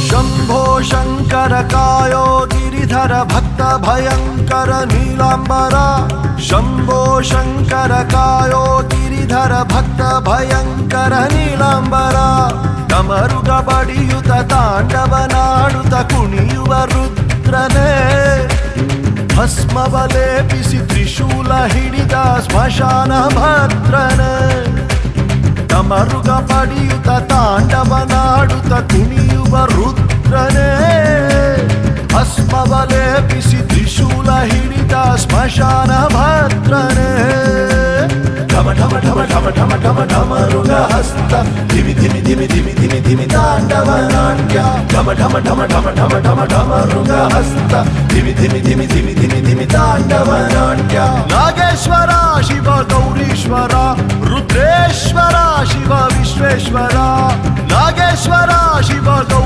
शंभो शंकर कायो गिरिधर भक्त भयंकर नीलांबरा शंभो शंकर कायो गिरिधर भक्त भयंकर नीलांबरा डमरुग बडियुत तांडवनाडुत कुಣಿಯುವ ರುದ್ರನೇ ಭಸ್ಮವಲೇಪಿಸಿ ತ್ರಿಶೂಲ ಹಿಡಿದ ಸ್ಮಶಾನ ಭದ್ರನೇ ಡಮರುಗ ಬಡಿಯುತ ತಾಂಡವನಾಡುತ್ತ ಕುಣಿಯುವ ರುದ್ರನೇ ಭಸ್ಮವಲೇಪಿಸಿ ತ್ರಿಶೂಲ ಹಿಡಿದ ಸ್ಮಶಾನ ಭದ್ರನೇ ಢಮ ಢಮ ಢಮ ಢಮ ಢಮ ಢಮ ಢಮರುಗ ಹಸ್ತ ಧಿಮಿ ಧಿಮಿ ಧಿಮಿ ಧಿಮಿ ಧಿಮಿ ಧಿಮಿ ತಾಂಡವ ನಾಟ್ಯ ಢಮ ಢಮ ಢಮ ಢಮ ಢಮ ಢಮ ಢಮರುಗ ಹಸ್ತ ಧಿಮಿ ಧಿಮಿ ಧಿಮಿ ಧಿಮಿ ಧಿಮಿ ಧಿಮಿ ತಾಂಡವ ನಾಟ್ಯ ನಾಗೇಶ್ವರ ಶಿವ ಗೌರೀಶ್ವರ ರುದ್ರೇಶ್ವರ ಶಿವ ವಿಶ್ವೇಶ್ವರ ನಾಗೇಶ್ವರ ಶಿವ